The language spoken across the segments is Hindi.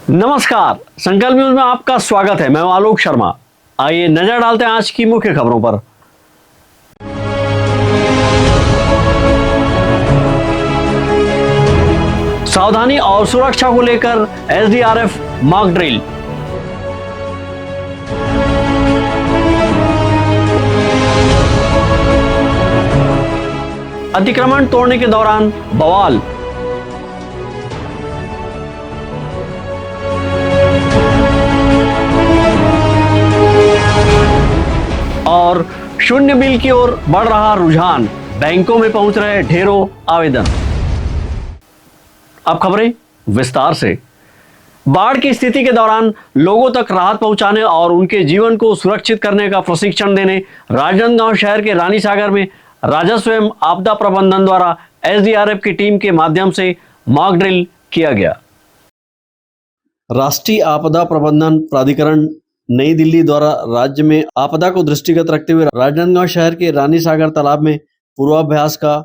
नमस्कार, संकल्प न्यूज में आपका स्वागत है। मैं हूं आलोक शर्मा। आइए नजर डालते हैं आज की मुख्य खबरों पर। सावधानी और सुरक्षा को लेकर एसडीआरएफ मॉक ड्रिल। अतिक्रमण तोड़ने के दौरान बवाल। और शून्य बिल की ओर बढ़ रहा रुझान, बैंकों में पहुंच रहे ढेरों आवेदन। अब खबरें विस्तार से। बाढ़ की स्थिति के दौरान लोगों तक राहत पहुंचाने और उनके जीवन को सुरक्षित करने का प्रशिक्षण देने राजनांदगांव शहर के रानी सागर में राजस्व एवं आपदा प्रबंधन द्वारा एसडीआरएफ की टीम के माध्यम से मॉक ड्रिल किया गया। राष्ट्रीय आपदा प्रबंधन प्राधिकरण नई दिल्ली द्वारा राज्य में आपदा को दृष्टिगत रखते हुए राजनांदगांव शहर के रानी सागर तालाब में पूर्वाभ्यास का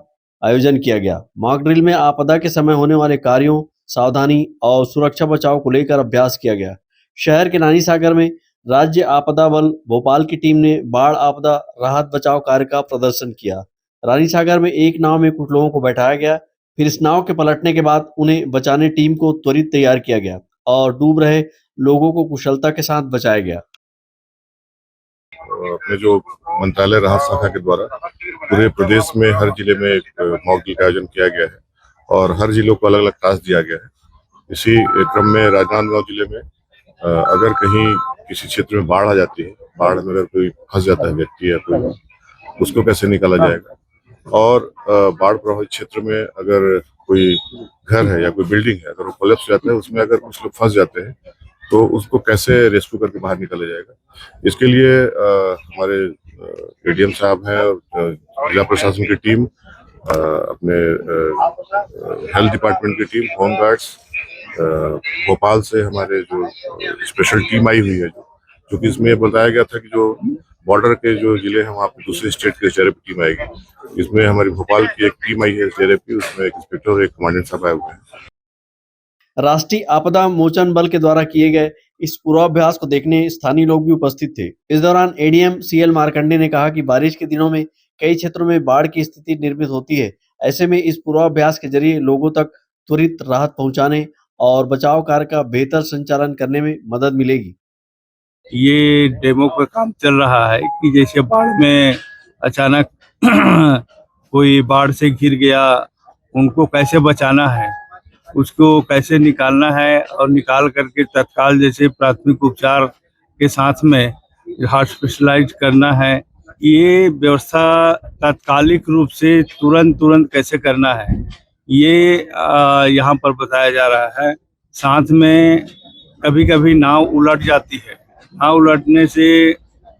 आयोजन किया गया। मॉक ड्रिल में आपदा के समय होने वाले कार्यों, सावधानी और सुरक्षा बचाव को लेकर अभ्यास किया गया। शहर के रानी सागर में राज्य आपदा बल भोपाल की टीम ने बाढ़ आपदा राहत बचाव कार्य का प्रदर्शन किया। रानी सागर में एक नाव में कुछ लोगों को बैठाया गया, फिर इस नाव के पलटने के बाद उन्हें बचाने टीम को त्वरित तैयार किया गया और डूब रहे लोगों को कुशलता के साथ बचाया गया। अपने जो मंत्रालय राहत शाखा के द्वारा पूरे प्रदेश में हर जिले में एक मॉक ड्रिल का आयोजन किया गया है और हर जिलों को अलग अलग टास्क दिया गया है। इसी क्रम में राजनांदगांव जिले में अगर कहीं किसी क्षेत्र में बाढ़ आ जाती है, बाढ़ में अगर कोई फंस जाता है व्यक्ति या कोई, उसको कैसे निकाला जाएगा, और बाढ़ प्रभावित क्षेत्र में अगर कोई घर है या कोई बिल्डिंग है, अगर वो कोलैप्स हो जाता है, उसमें अगर कुछ लोग फंस जाते हैं तो उसको कैसे रेस्क्यू करके बाहर निकाला जाएगा। इसके लिए हमारे एडीएम साहब हैं और जिला प्रशासन की टीम, अपने हेल्थ डिपार्टमेंट की टीम, होम गार्ड्स, भोपाल से हमारे जो स्पेशल टीम आई हुई है, जो कि इसमें बताया गया था कि जो बॉर्डर के जो जिले हैं वहाँ पे दूसरे स्टेट के एसडीआरएफ की टीम आएगी। इसमें हमारी भोपाल की एक टीम आई है एसडीआरएफ की, उसमें एक इंस्पेक्टर और एक कमांडेंट साहब आए हुए हैं। राष्ट्रीय आपदा मोचन बल के द्वारा किए गए इस पूर्वाभ्यास को देखने स्थानीय लोग भी उपस्थित थे। इस दौरान एडीएम सीएल मार्कंडे ने कहा कि बारिश के दिनों में कई क्षेत्रों में बाढ़ की स्थिति निर्मित होती है। ऐसे में इस पूर्वाभ्यास के जरिए लोगों तक त्वरित राहत पहुंचाने और बचाव कार्य का बेहतर संचालन करने में मदद मिलेगी। ये डेमो पर काम चल रहा है कि जैसे बाढ़ में अचानक कोई बाढ़ से घिर गया, उनको कैसे बचाना है, उसको कैसे निकालना है और निकाल करके तत्काल जैसे प्राथमिक उपचार के साथ में हॉस्पिटलाइज करना है। ये व्यवस्था तात्कालिक रूप से तुरंत कैसे करना है, ये यहाँ पर बताया जा रहा है। साथ में कभी कभी नाव उलट जाती है, नाव उलटने से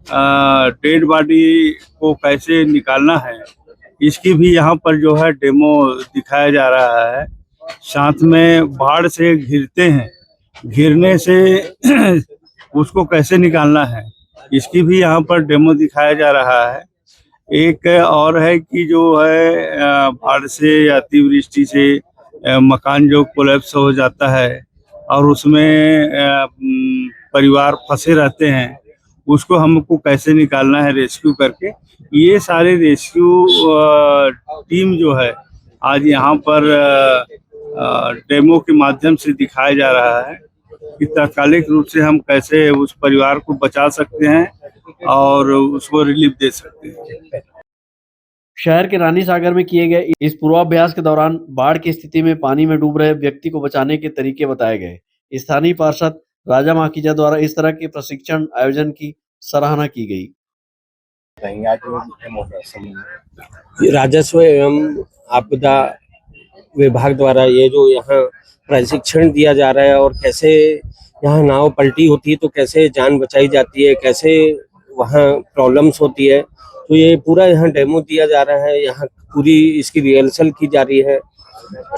डेड बॉडी को कैसे निकालना है, इसकी भी यहाँ पर जो है डेमो दिखाया जा रहा है। साथ में बाढ़ से घिरते हैं, घिरने से उसको कैसे निकालना है, इसकी भी यहाँ पर डेमो दिखाया जा रहा है। एक और है कि जो है बाढ़ से अतिवृष्टि से मकान जो कोलैप्स हो जाता है और उसमें परिवार फंसे रहते हैं, उसको हमको कैसे निकालना है रेस्क्यू करके। ये सारे रेस्क्यू टीम जो है आज यहाँ पर डेमो के माध्यम से दिखाया जा रहा है कि तात्कालिक रूप से हम कैसे उस परिवार को बचा सकते हैं और उसको रिलीफ दे सकते हैं। शहर के रानी सागर में किए गए इस पूर्वाभ्यास के दौरान बाढ़ की स्थिति में पानी में डूब रहे व्यक्ति को बचाने के तरीके बताए गए। स्थानीय पार्षद राजा माखीजा द्वारा इस तरह के प्रशिक्षण आयोजन की सराहना की गई। राजस्व एवं आपदा विभाग द्वारा ये जो यहाँ प्रशिक्षण दिया जा रहा है और कैसे यहाँ नाव पलटी होती है तो कैसे जान बचाई जाती है, कैसे वहाँ प्रॉब्लम्स होती है, तो ये पूरा यहाँ डेमो दिया जा रहा है। यहाँ पूरी इसकी रिहर्सल की जा रही है।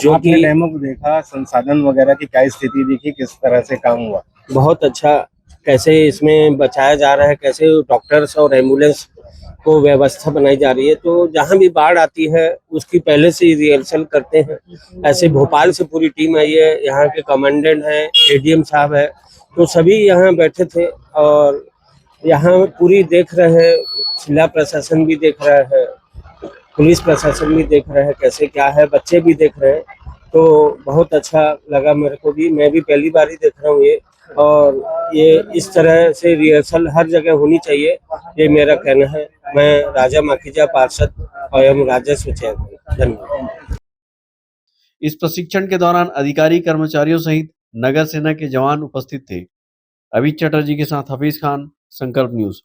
जो आपने डेमो को देखा, संसाधन वगैरह की क्या स्थिति देखी, किस तरह से काम हुआ? बहुत अच्छा, कैसे इसमें बचाया जा रहा है, कैसे डॉक्टर्स और एम्बुलेंस को व्यवस्था बनाई जा रही है। तो जहाँ भी बाढ़ आती है उसकी पहले से ही रिहर्सल करते हैं। ऐसे भोपाल से पूरी टीम आई है, यहाँ के कमांडेंट हैं, एडीएम साहब है, तो सभी यहाँ बैठे थे और यहाँ पूरी देख रहे हैं। जिला प्रशासन भी देख रहा है, पुलिस प्रशासन भी देख रहा है कैसे क्या है, बच्चे भी देख रहे हैं। तो बहुत अच्छा लगा मेरे को भी, मैं भी पहली बार ही देख रहा हूँ ये। और ये इस तरह से रिहर्सल हर जगह होनी चाहिए, ये मेरा कहना है। मैं राजा माखीजा पार्षद एवं राजस्व चेयरमैन। धन्यवाद। इस प्रशिक्षण के दौरान अधिकारी कर्मचारियों सहित नगर सेना के जवान उपस्थित थे। अभिजीत चटर्जी के साथ हफीज खान, संकल्प न्यूज।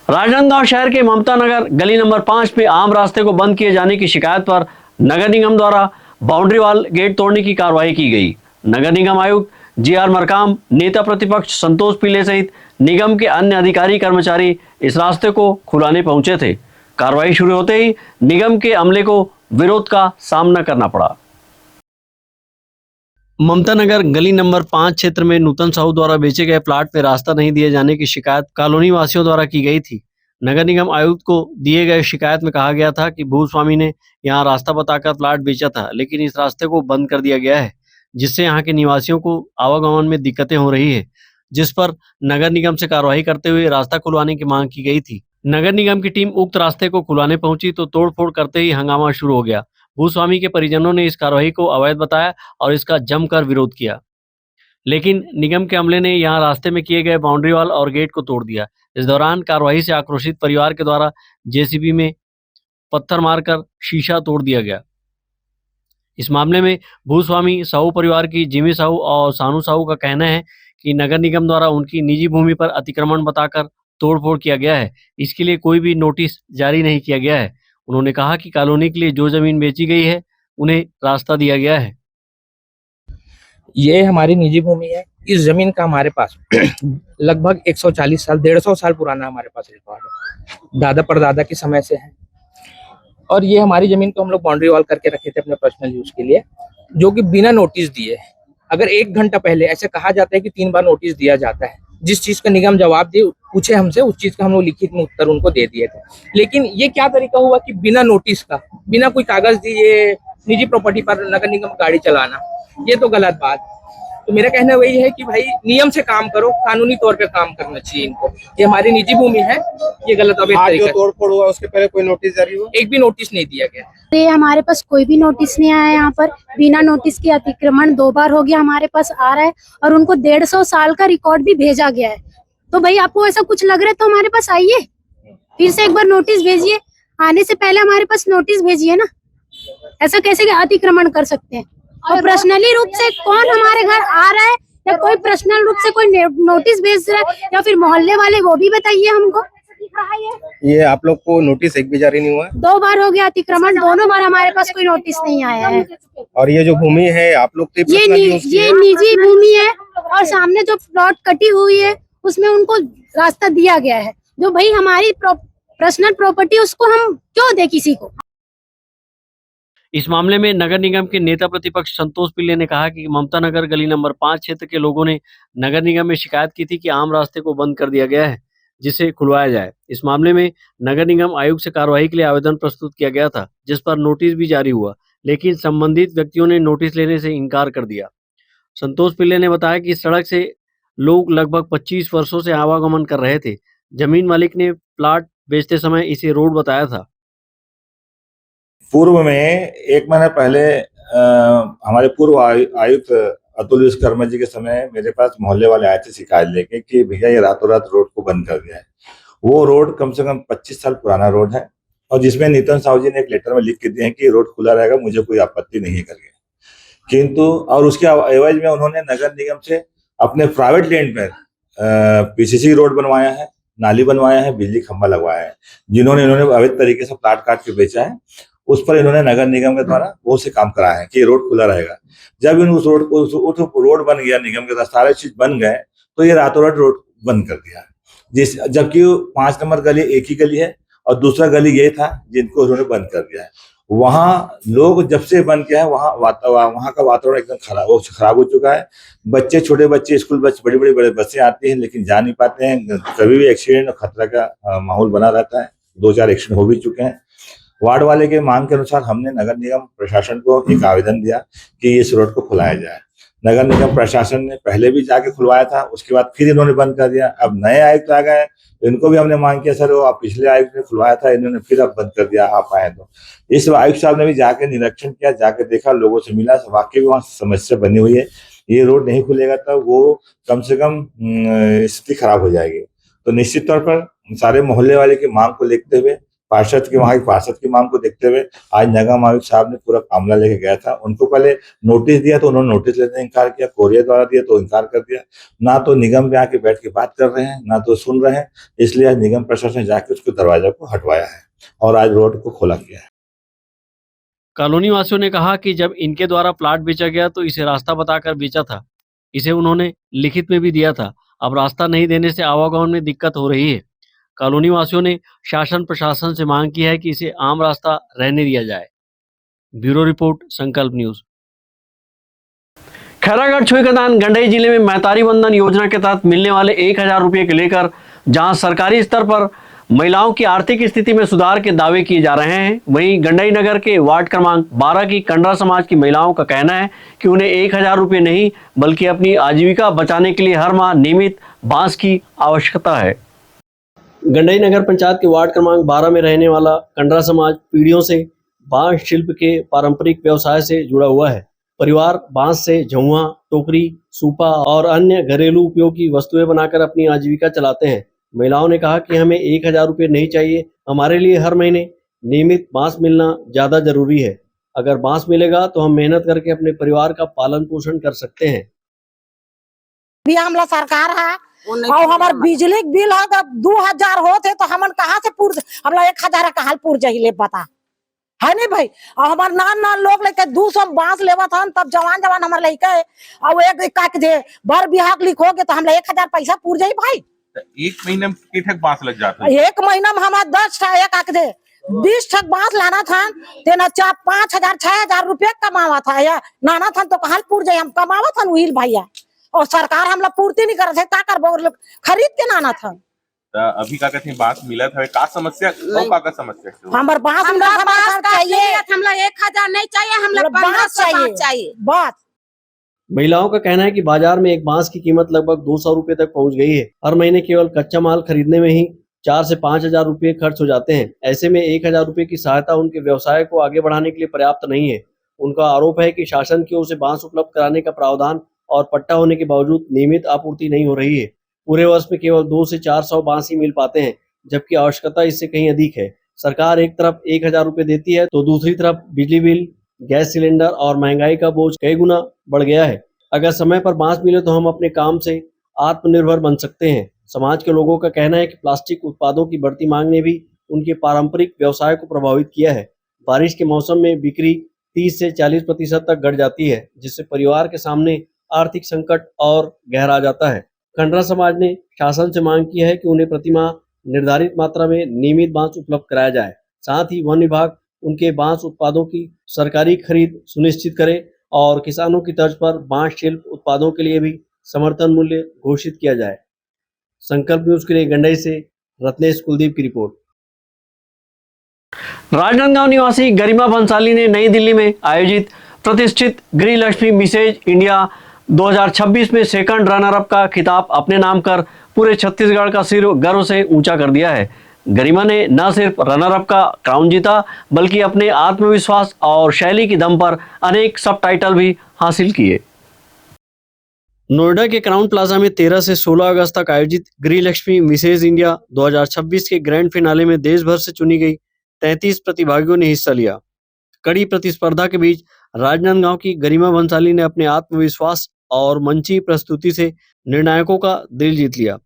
राजनांदगांव शहर के ममता नगर गली नंबर 5 में आम रास्ते को बंद किए जाने की शिकायत पर नगर निगम द्वारा बाउंड्री वॉल गेट तोड़ने की कार्रवाई की गई। नगर निगम आयुक्त जीआर मरकाम, नेता प्रतिपक्ष संतोष पीले सहित निगम के अन्य अधिकारी कर्मचारी इस रास्ते को खुलाने पहुंचे थे। कार्रवाई शुरू होते ही निगम के अमले को विरोध का सामना करना पड़ा। ममता नगर गली नंबर 5 क्षेत्र में नूतन साहू द्वारा बेचे गए प्लाट में रास्ता नहीं दिए जाने की शिकायत कॉलोनी वासियों द्वारा की गई थी। नगर निगम आयुक्त को दिए गए शिकायत में कहा गया था कि भूस्वामी ने यहां रास्ता बताकर प्लाट बेचा था, लेकिन इस रास्ते को बंद कर दिया गया है, जिससे यहाँ के निवासियों को आवागमन में दिक्कतें हो रही है, जिस पर नगर निगम से कार्रवाई करते हुए रास्ता खुलवाने की मांग की गई थी। नगर निगम की टीम उक्त रास्ते को खुलवाने पहुंची तो तोड़फोड़ करते ही हंगामा शुरू हो गया। भूस्वामी के परिजनों ने इस कार्रवाई को अवैध बताया और इसका जमकर विरोध किया, लेकिन निगम के अमले ने यहां रास्ते में किए गए बाउंड्री वॉल और गेट को तोड़ दिया। इस दौरान कार्रवाई से आक्रोशित परिवार के द्वारा जेसीबी में पत्थर मारकर शीशा तोड़ दिया गया। इस मामले में भूस्वामी साहू परिवार की जिमी साहू और सानू साहू का कहना है कि नगर निगम द्वारा उनकी निजी भूमि पर अतिक्रमण बताकर तोड़फोड़ किया गया है। इसके लिए कोई भी नोटिस जारी नहीं किया गया है। उन्होंने कहा कि कॉलोनी के लिए जो जमीन बेची गई है उन्हें रास्ता दिया गया है। ये हमारी निजी भूमि है। इस जमीन का हमारे पास लगभग 140 साल 150 साल पुराना हमारे पास रिकॉर्ड है, दादा परदादा के समय से है। और ये हमारी जमीन को हम लोग बाउंड्री वॉल करके रखे थे अपने पर्सनल यूज के लिए, जो कि बिना नोटिस दिए। अगर 1 घंटा पहले, ऐसे कहा जाता है कि 3 बार नोटिस दिया जाता है, जिस चीज का निगम जवाब दे पूछे हमसे, उस चीज का हम लोग लिखित में उत्तर उनको दे दिए थे। लेकिन ये क्या तरीका हुआ कि बिना नोटिस का, बिना कोई कागज दिए निजी प्रॉपर्टी पर नगर निगम गाड़ी चलाना, ये तो गलत बात। तो मेरा कहना वही है कि भाई नियम से काम करो, कानूनी तौर पे काम करना चाहिए इनको। ये हमारी निजी भूमि है, ये गलत अवैध तरीका है। तोड़फोड़ हुआ उसके पहले कोई नोटिस जारी हुआ? एक भी नोटिस नहीं दिया गया। ये हमारे पास कोई भी नोटिस नहीं आया। यहाँ पर बिना नोटिस के अतिक्रमण 2 बार हो गया हमारे पास आ रहा है, और उनको 150 साल का रिकॉर्ड भी भेजा गया है। तो भाई आपको ऐसा कुछ लग रहा है तो हमारे पास आइए, फिर से एक बार नोटिस भेजिए। आने से पहले हमारे पास नोटिस भेजिए ना। ऐसा कैसे अतिक्रमण कर सकते हैं? और पर्सनली रूप से कौन हमारे घर आ रहा है, या कोई पर्सनल रूप से कोई नोटिस भेज रहा है, या फिर मोहल्ले वाले, वो भी बताइए हमको। ये आप लोग को नोटिस एक भी जारी नहीं हुआ? 2 बार हो गया अतिक्रमण, दोनों बार हमारे पास कोई नोटिस नहीं आया है। और ये जो भूमि है आप लोग ये निजी भूमि है, और सामने जो प्लॉट कटी हुई है उसमें उनको रास्ता दिया गया है। जो भाई हमारी पर्सनल प्रॉपर्टी, उसको हम क्यों दे किसी को? इस मामले में नगर निगम के नेता प्रतिपक्ष संतोष पिल्ले ने कहा कि ममता नगर गली नंबर 5 क्षेत्र के लोगों ने नगर निगम में शिकायत की थी कि आम रास्ते को बंद कर दिया गया है, जिसे खुलवाया जाए। इस मामले में नगर निगम आयुक्त से कार्रवाई के लिए आवेदन प्रस्तुत किया गया था, जिस पर नोटिस भी जारी हुआ, लेकिन संबंधित व्यक्तियों ने नोटिस लेने से इनकार कर दिया। संतोष पिल्ले ने बताया कि सड़क से लोग लगभग 25 वर्षों से आवागमन कर रहे थे। जमीन मालिक ने प्लाट बेचते समय इसे रोड बताया था। पूर्व में 1 महीने पहले हमारे पूर्व आयुक्त अतुल विश्वकर्मा जी के समय मेरे पास मोहल्ले वाले आए थे शिकायत लेके कि भैया ये रातों रात रोड को बंद कर दिया है। वो रोड कम से कम 25 साल पुराना रोड है, और जिसमें नीतन साहू जी ने एक लेटर में लिख के दिए हैं कि रोड खुला रहेगा, मुझे कोई आपत्ति नहीं है करके। किंतु और उसके एवज में उन्होंने नगर निगम से अपने प्राइवेट लैंड पर पीसीसी रोड बनवाया है, नाली बनवाया है, बिजली खंभा लगवाया है। इन्होंने अवैध तरीके से प्लाट काट के बेचा है, उस पर इन्होंने नगर निगम के द्वारा बहुत से काम कराए हैं कि ये रोड खुला रहेगा। जब इन उस रोड को रोड बन गया, निगम के द्वारा सारे चीज बन गए, तो ये रातों रात रोड बंद कर दिया। जबकि 5 नंबर गली एक ही गली है, और दूसरा गली ये था जिनको उन्होंने बंद कर दिया है। वहाँ लोग जब से बन गया है वहाँ वहाँ का वातावरण एकदम खराब हो चुका है। बच्चे, छोटे बच्चे, स्कूल बच्चे, बड़ी बड़ी बसें आती हैं लेकिन जा नहीं पाते हैं। कभी भी एक्सीडेंट और खतरा का माहौल बना रहता है। 2-4 एक्सीडेंट हो भी चुके हैं। वार्ड वाले के मांग के अनुसार हमने नगर निगम प्रशासन को एक आवेदन दिया कि इस रोड को खुलाया जाए। नगर निगम प्रशासन ने पहले भी जाके खुलवाया था, उसके बाद फिर इन्होंने बंद कर दिया। अब नए आयुक्त आ गए तो इनको भी हमने मांग किया, सर वो आप पिछले आयुक्त ने खुलवाया था, इन्होंने फिर अब बंद कर दिया, आप आए तो। इस आयुक्त साहब ने भी जाके निरीक्षण किया, जाके देखा, लोगों से मिला, वाकई वहाँ समस्या बनी हुई है। ये रोड नहीं खुलेगा तो वो कम से कम स्थिति खराब हो जाएगी। तो निश्चित तौर पर सारे मोहल्ले वाले की मांग को देखते हुए, वहाँ के पार्षद की मांग को देखते हुए आज नगर आयुक्त साहब ने पूरा मामला लेके गया था। उनको पहले नोटिस दिया तो उन्होंने नोटिस लेने इनकार किया, कोरियर द्वारा दिया तो इनकार कर दिया। ना तो निगम में आके बैठ के बात कर रहे हैं, ना तो सुन रहे हैं। इसलिए आज निगम प्रशासन ने जाके उसको दरवाजा को हटवाया है और आज रोड को खोला गया है। कॉलोनी वासियों ने कहा कि जब इनके द्वारा प्लाट बेचा गया तो इसे रास्ता बताकर बेचा था। इसे उन्होंने लिखित में भी दिया था। अब रास्ता नहीं देने से आवागमन में दिक्कत हो रही है। कॉलोनी वासियों ने शासन प्रशासन से मांग की है कि इसे आम रास्ता रहने दिया जाए। ब्यूरो रिपोर्ट, संकल्प न्यूज। खैरागढ़ छुईकदान गंडई जिले में महतारी बंधन योजना के तहत मिलने वाले 1000 रुपये को लेकर जहां सरकारी स्तर पर महिलाओं की आर्थिक स्थिति में सुधार के दावे किए जा रहे हैं, वहीं गंडई नगर के वार्ड क्रमांक 12 की कंडरा समाज की महिलाओं का कहना है कि उन्हें 1000 रुपये नहीं बल्कि अपनी आजीविका बचाने के लिए हर माह नियमित बांस की आवश्यकता है। गंडई नगर पंचायत के वार्ड क्रमांक 12 में रहने वाला कंडरा समाज पीढ़ियों से बांस शिल्प के पारंपरिक व्यवसाय से जुड़ा हुआ है। परिवार बांस से झउआ, टोकरी, सूपा और अन्य घरेलू उपयोग की वस्तुएं बनाकर अपनी आजीविका चलाते हैं। महिलाओं ने कहा कि हमें 1000 रुपये नहीं चाहिए, हमारे लिए हर महीने नियमित बांस मिलना ज्यादा जरूरी है। अगर बांस मिलेगा तो हम मेहनत करके अपने परिवार का पालन पोषण कर सकते हैं। भी हमला सरकार है और हमार बिजली बिल है तो 2000 होते तो हमन कहाँ से पूर, हमला 1000 कहाँ पूर जाइले बता है नहीं भाई। और हमार नान लोग लेके 200 बांस लेवत हन, तब जवान हमार लड़का है और एक काट दे बर बिहाक लिखो के तो हमला 1000 पैसा पूर जाई भाई। एक महीने में कितने बांस लग जाता है? एक महीना में हमारा 10 एक आक दे 20 ठक बांस लाना था तेना 5000-6000 रुपये कमावा था या नाना था तो कहाँ पूर जाये, हम कमावा था वही भैया और सरकार हमला पूर्ति नहीं करते, क्या कर खरीद के नाना था। अभी का कहते हैं बांस मिला था, का समस्या का समस्या हमार बांस चाहिए, हमला 1000 नहीं चाहिए, हमला 1500 चाहिए बात। महिलाओं का कहना है कि बाजार में एक बांस की कीमत लगभग 200 रुपए तक पहुंच गई है। हर महीने केवल कच्चा माल खरीदने में ही 4 से 5000 रुपए खर्च हो जाते हैं। ऐसे में 1000 रुपए की सहायता उनके व्यवसाय को आगे बढ़ाने के लिए पर्याप्त नहीं है। उनका आरोप है कि शासन की ओर से बांस उपलब्ध कराने का प्रावधान और पट्टा होने के बावजूद नियमित आपूर्ति नहीं हो रही है। पूरे वर्ष में केवल 200 से 400 बांस ही मिल पाते हैं, जबकि आवश्यकता इससे कहीं अधिक है। सरकार एक तरफ 1000 रुपए देती है तो दूसरी तरफ बिजली बिल, गैस सिलेंडर और महंगाई का बोझ कई गुना बढ़ गया है। अगर समय पर बांस मिले तो हम अपने काम से आत्मनिर्भर बन सकते हैं। समाज के लोगों का कहना है कि प्लास्टिक उत्पादों की बढ़ती मांग ने भी उनके पारंपरिक व्यवसाय को प्रभावित किया है। बारिश के मौसम में बिक्री 30 से 40% तक घट जाती है, जिससे परिवार के सामने आर्थिक संकट और गहरा जाता है। कंडरा समाज ने शासन से मांग की है कि उन्हें प्रतिमाह निर्धारित मात्रा में नियमित बांस उपलब्ध कराया जाए। साथ ही वन विभाग उनके बांस उत्पादों की सरकारी खरीद सुनिश्चित करे और किसानों की तर्ज पर बांस शिल्प उत्पादों के लिए भी समर्थन मूल्य घोषित किया जाए। संकल्प न्यूज के लिए गंडई से रत्नेश कुलदीप की रिपोर्ट। राजनांदगांव निवासी गरिमा भंसाली ने नई दिल्ली में आयोजित प्रतिष्ठित गृह लक्ष्मी मिसेज इंडिया 2026 में सेकंड रनर अप का खिताब अपने नाम कर पूरे छत्तीसगढ़ का सिर गर्व से ऊंचा कर दिया है। गरिमा ने न सिर्फ रनर अप का क्राउन जीता बल्कि अपने आत्मविश्वास और शैली की दम पर अनेक सब टाइटल भी हासिल किए। नोएडा के क्राउन प्लाजा में 13 से 16 अगस्त तक आयोजित गृह लक्ष्मी मिसेज इंडिया 2026 के ग्रैंड फिनाले में देश भर से चुनी गई 33 प्रतिभागियों ने हिस्सा लिया। कड़ी प्रतिस्पर्धा के बीच राजनांदगांव की गरिमा भंसाली ने अपने आत्मविश्वास और मंची प्रस्तुति से निर्णायकों का दिल जीत लिया।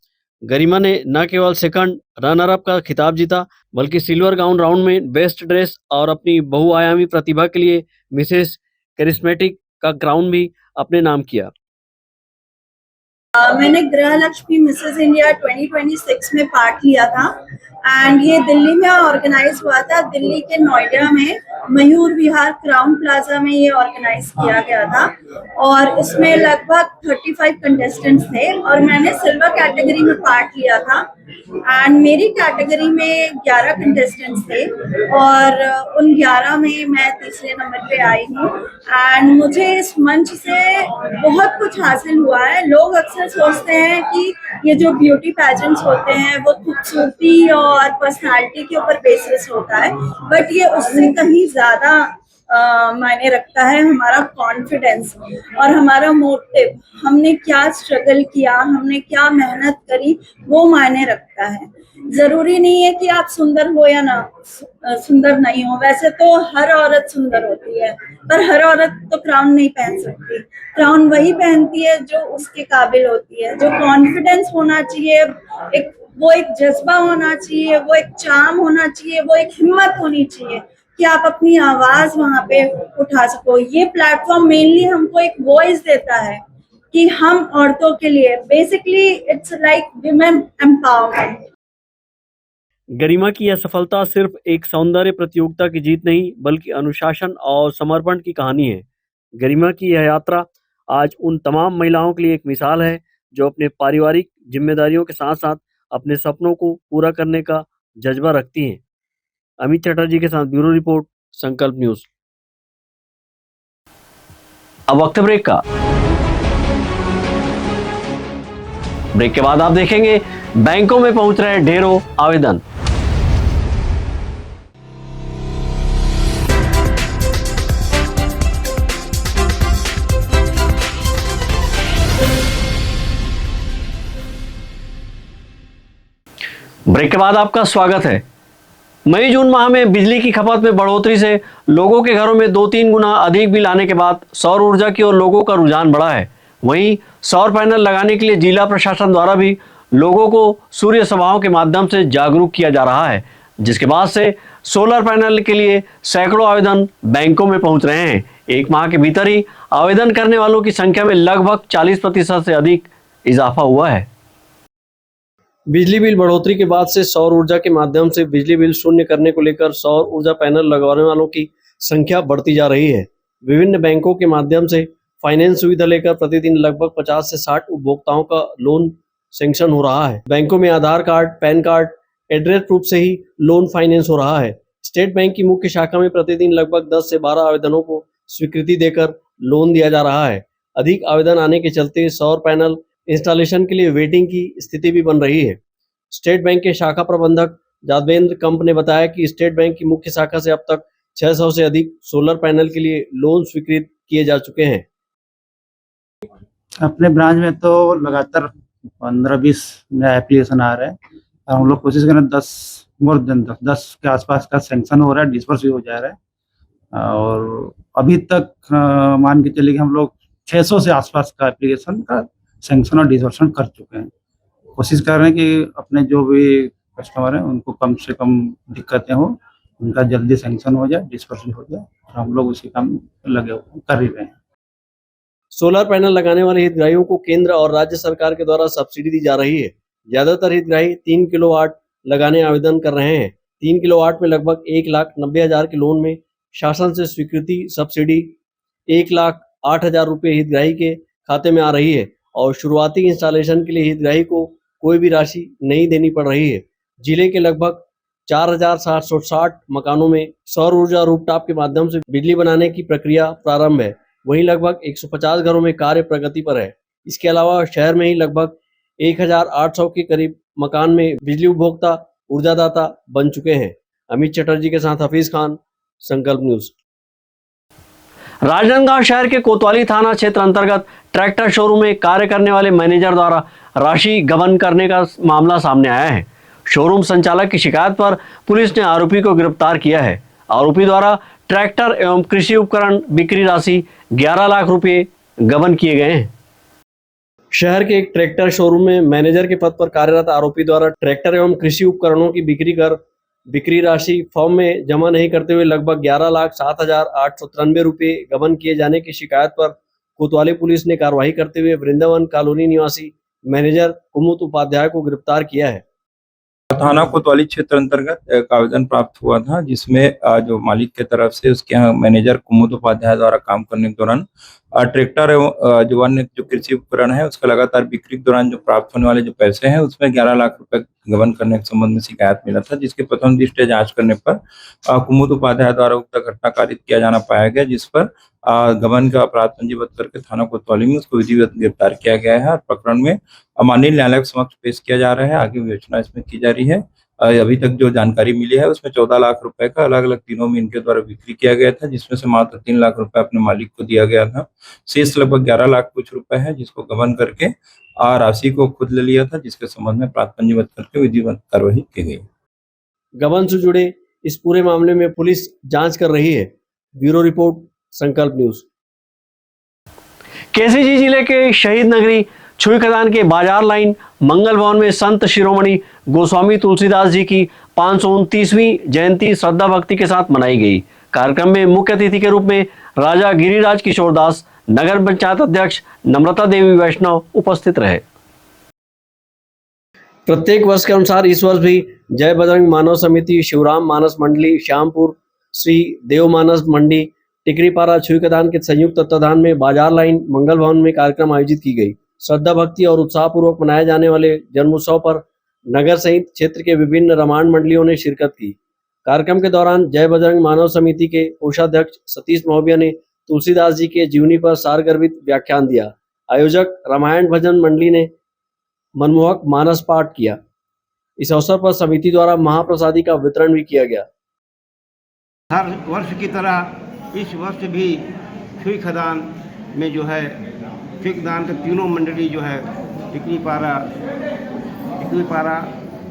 गरिमा ने न केवल सेकंड रनर अप का खिताब जीता बल्कि सिल्वर गाउन राउंड में बेस्ट ड्रेस और अपनी बहुआयामी प्रतिभा के लिए मिसेस करिश्मेटिक का क्राउन भी अपने नाम किया। मैंने गृह लक्ष्मी मिसेस इंडिया 2026 में पार्ट लिया था एंड ये दिल्ली में ऑर्गेनाइज हुआ था। दिल्ली के नोएडा में मयूर विहार क्राउन प्लाजा में ये ऑर्गेनाइज किया गया था और इसमें लगभग 35 कंटेस्टेंट्स थे और मैंने सिल्वर कैटेगरी में पार्ट लिया था एंड मेरी कैटेगरी में 11 कंटेस्टेंट्स थे और उन 11 में मैं तीसरे नंबर पे आई हूँ एंड मुझे इस मंच से बहुत कुछ हासिल हुआ है। लोग अक्सर सोचते हैं कि ये जो ब्यूटी पैजेंट्स होते हैं वो खूबसूरती और पर्सनालिटी के ऊपर बेसिस होता है, बट ये उससे कहीं ज्यादा मायने रखता है हमारा कॉन्फिडेंस और हमारा मोटिव। हमने क्या स्ट्रगल किया, हमने क्या मेहनत करी, वो मायने रखता है। जरूरी नहीं है कि आप सुंदर हो या ना सुंदर नहीं हो। वैसे तो हर औरत सुंदर होती है, पर हर औरत तो क्राउन नहीं पहन सकती। क्राउन वही पहनती है जो उसके काबिल होती है। जो कॉन्फिडेंस होना चाहिए, एक जज्बा होना चाहिए, वो एक चार्म होना चाहिए, वो एक हिम्मत होनी चाहिए कि आप अपनी आवाज वहां पे उठा सको। ये प्लेटफॉर्म मेनली हमको एक वॉइस देता है कि हम औरतों के लिए basically it's like women empowerment. Garima की यह सफलता सिर्फ एक सौंदर्य प्रतियोगिता की जीत नहीं, बल्कि अनुशासन और समर्पण की कहानी है। गरिमा की यह यात्रा आज उन तमाम महिलाओं के लिए एक मिसाल है जो अपने पारिवारिक जिम्मेदारियों के साथ साथ अपने सपनों को पूरा करने का जज्बा रखती हैं। अमित चटर्जी के साथ ब्यूरो रिपोर्ट, संकल्प न्यूज। अब वक्त ब्रेक का। ब्रेक के बाद आप देखेंगे बैंकों में पहुंच रहे ढेरों आवेदन। ब्रेक के बाद आपका स्वागत है। मई जून माह में बिजली की खपत में बढ़ोतरी से लोगों के घरों में 2-3 गुना अधिक बिल आने के बाद सौर ऊर्जा की ओर लोगों का रुझान बढ़ा है। वहीं सौर पैनल लगाने के लिए जिला प्रशासन द्वारा भी लोगों को सूर्य सभाओं के माध्यम से जागरूक किया जा रहा है, जिसके बाद से सोलर पैनल के लिए सैकड़ों आवेदन बैंकों में पहुंच रहे हैं। एक माह के भीतर ही आवेदन करने वालों की संख्या में लगभग 40% से अधिक इजाफा हुआ है। बिजली बिल बढ़ोतरी के बाद से सौर ऊर्जा के माध्यम से बिजली बिल शून्य करने को लेकर सौर ऊर्जा पैनल लगवाने वालों की संख्या बढ़ती जा रही है। विभिन्न बैंकों के माध्यम से फाइनेंस सुविधा लेकर प्रतिदिन लगभग 50 से 60 उपभोक्ताओं का लोन सैंक्शन हो रहा है। बैंकों में Aadhaar card, PAN card, address proof से ही लोन फाइनेंस हो रहा है। स्टेट बैंक की मुख्य शाखा में प्रतिदिन लगभग 10 से 12 आवेदनों को स्वीकृति देकर लोन दिया जा रहा है। अधिक आवेदन आने के चलते सौर पैनल इंस्टॉलेशन के लिए वेटिंग की स्थिति भी बन रही है। स्टेट बैंक के शाखा प्रबंधक जादवेंद्र कंप ने बताया कि स्टेट बैंक की मुख्य शाखा से अब तक 600 से अधिक सोलर पैनल के लिए लोन स्वीकृत किए जा चुके हैं। अपने ब्रांच में तो लगातार 15-20 नया एप्लीकेशन आ रहे हैं और हम लोग कोशिश कर रहे हैं 10 के आसपास का सैंक्शन हो रहा है, डिस्पर्स भी हो जा रहा है और अभी तक मान के चलिए कि हम लोग 600 से आसपास का एप्लीकेशन का सैंक्शन और डिस्बर्समेंट कर चुके हैं। कोशिश कर रहे हैं कि अपने जो भी कस्टमर हैं उनको कम से कम दिक्कतें हो, उनका जल्दी सैंक्शन हो जाए, डिस्पर्स भी हो जाए और हम लोग उसी काम लगे कर ही रहे हैं। सोलर पैनल लगाने वाले हितग्राहियों को केंद्र और राज्य सरकार के द्वारा सब्सिडी दी जा रही है। ज्यादातर हितग्राही 3 किलोवाट लगाने आवेदन कर रहे हैं। 3 किलोवाट में लगभग 1,90,000 के लोन में शासन से स्वीकृति सब्सिडी 1,08,000 रुपये हितग्राही के खाते में आ रही है और शुरुआती इंस्टॉलेशन के लिए हितग्राही को कोई भी राशि नहीं देनी पड़ रही है। जिले के लगभग 4,760 मकानों में सौर ऊर्जा रूफटॉप के माध्यम से बिजली बनाने की प्रक्रिया प्रारंभ है। वहीं लगभग 150 घरों में कार्य प्रगति पर है। इसके अलावा शहर में ही लगभग 1,800 के करीब मकान में बिजली उपभोक्ता ऊर्जादाता बन चुके हैं। अमित चटर्जी के साथ हफीज खान, संकल्प न्यूज। राजनांदगांव शहर के कोतवाली थाना क्षेत्र अंतर्गत ट्रैक्टर शोरूम में कार्य करने वाले मैनेजर द्वारा राशि गबन करने का मामला सामने आया है। शोरूम संचालक की शिकायत पर पुलिस ने आरोपी को गिरफ्तार किया है। आरोपी द्वारा ट्रैक्टर एवं कृषि उपकरण बिक्री राशि 11 लाख रुपए गबन किए गए हैं। शहर के एक ट्रैक्टर शोरूम में मैनेजर के पद पर कार्यरत आरोपी द्वारा ट्रैक्टर एवं कृषि उपकरणों की बिक्री कर बिक्री राशि फॉर्म में जमा नहीं करते हुए लगभग 11,07,893 रुपये गबन किए जाने की शिकायत पर कोतवाली पुलिस ने कार्रवाई करते हुए वृंदावन कॉलोनी निवासी मैनेजर कुमुद उपाध्याय को गिरफ्तार किया है। थाना कोतवाली क्षेत्र अंतर्गत एक आवेदन प्राप्त हुआ था, जिसमें जो मालिक के तरफ से उसके यहाँ मैनेजर कुमुद उपाध्याय द्वारा काम करने के दौरान ट्रैक्टर एवं जो अन्य जो कृषि उपकरण है उसका लगातार बिक्री के दौरान जो प्राप्त होने वाले जो पैसे हैं उसमें 11 लाख रुपए गबन करने के संबंध में शिकायत मिला था, जिसके प्रथम दृष्टया जांच करने पर कुमुद उपाध्याय द्वारा उक्त घटना कारित किया जाना पाया गया, जिस पर गबन का अपराध पंजीबद्ध करके थाना कोतवाली में उसको विधिवत गिरफ्तार किया गया है और प्रकरण में माननीय न्यायालय के समक्ष पेश किया जा रहा है। आगे विवेचना इसमें की जा रही है। अभी तक जो जानकारी मिली है उसमें 14 लाख रुपए का अलग अलग दिनों में इनके द्वारा बिक्री किया गया था, जिसमें से मात्र 3 लाख रुपए अपने मालिक को दिया गया था। शेष लगभग 11 लाख कुछ रुपए है, जिसको गबन करके राशि को खुद ले लिया था, जिसके संबंध में अपराध पंजीबद्ध करके विधिवत कार्रवाई की गई। गबन से जुड़े इस पूरे मामले में पुलिस जांच कर रही है। ब्यूरो रिपोर्ट, संकल्प न्यूज। केसीजी जिले के शहीद नगरी छुई खदान के बाजार लाइन मंगल भवन में संत शिरोमणि गोस्वामी तुलसीदास जी की 529वीं जयंती श्रद्धा भक्ति के साथ मनाई गई। कार्यक्रम में मुख्य अतिथि के रूप में राजा गिरिराज किशोर दास, नगर पंचायत अध्यक्ष नम्रता देवी वैष्णव उपस्थित रहे। प्रत्येक वर्ष के अनुसार इस वर्ष भी जय बजरंग मानव समिति, शिवराम मानस मंडली, श्यामपुर श्री देव मानस मंडी, टिकरीपारा छुईकदान के संयुक्त तत्वाधान में बाजार लाइन मंगल भवन में कार्यक्रम आयोजित की गई। श्रद्धा भक्ति और उत्साह पूर्वक मनाए जाने वाले जन्मोत्सव पर नगर सहित क्षेत्र के विभिन्न रामायण मंडलियों ने शिरकत की। कार्यक्रम के दौरान जय बजरंग मानव समिति के कोषाध्यक्ष सतीश महोबिया ने तुलसीदास जी के जीवनी पर सारगर्भित व्याख्यान दिया। आयोजक रामायण भजन मंडली ने मनमोहक मानस पाठ किया। इस अवसर पर समिति द्वारा महाप्रसादी का वितरण भी किया गया। हर वर्ष की तरह इस वर्ष भी छुई खदान में जो है छुई खदान के तीनों मंडली जो है टिकरीपारा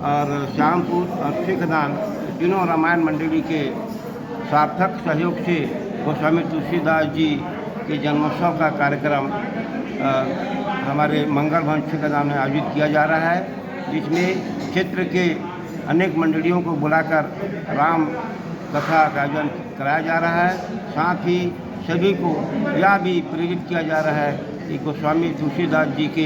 और श्यामपुर और छुई खदान तीनों रामायण मंडली के सार्थक सहयोग से गोस्वामी तुलसीदास जी के जन्मोत्सव का कार्यक्रम हमारे मंगल भवन छुई खदान में आयोजित किया जा रहा है, जिसमें क्षेत्र के अनेक मंडलियों को बुलाकर राम कथा का आयोजन कराया जा रहा है। साथ ही सभी को यह भी प्रेरित किया जा रहा है कि गोस्वामी तुलसीदास जी के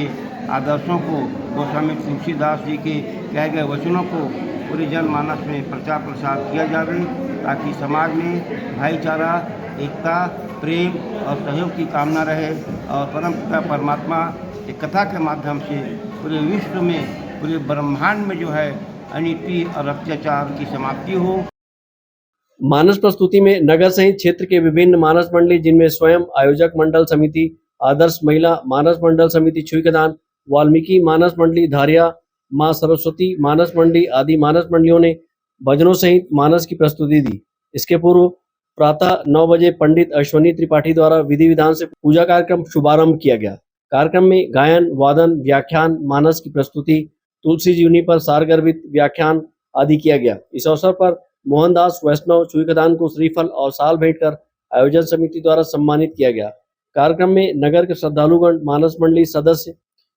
आदर्शों को, गोस्वामी तुलसीदास जी के कहे गए वचनों को पूरे जनमानस में प्रचार प्रसार किया जाए, ताकि समाज में भाईचारा, एकता, प्रेम और सहयोग की कामना रहे और परम पिता परमात्मा की कथा के माध्यम से पूरे विश्व में, पूरे ब्रह्मांड में जो है अनीति और अत्याचार की समाप्ति हो। मानस प्रस्तुति में नगर सहित क्षेत्र के विभिन्न मानस मंडली, जिनमें स्वयं आयोजक मंडल समिति, आदर्श महिला मानस मंडल समिति छुईकदान, वाल्मीकि मानस मंडली धारिया, मां सरस्वती मानस मंडली आदि मानस मंडलियों ने भजनों सहित मानस की प्रस्तुति दी। इसके पूर्व प्रातः 9 बजे पंडित अश्वनी त्रिपाठी द्वारा विधि विधान से पूजा कार्यक्रम शुभारंभ किया गया। कार्यक्रम में गायन, वादन, व्याख्यान, मानस की प्रस्तुति, तुलसी जीवनी पर सारगर्भित व्याख्यान आदि किया गया। इस अवसर पर मोहनदास वैष्णव छुईकदान को श्रीफल और साल भेंट कर आयोजन समिति द्वारा सम्मानित किया गया। कार्यक्रम में नगर के श्रद्धालुगण, मानस मंडली सदस्य,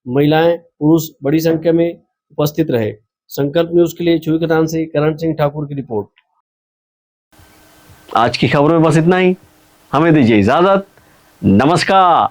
महिलाएं, पुरुष बड़ी संख्या में उपस्थित रहे। संकल्प न्यूज के लिए छुईकदान से करण सिंह ठाकुर की रिपोर्ट। आज की खबरों में बस इतना ही। हमें दीजिए इजाजत। नमस्कार।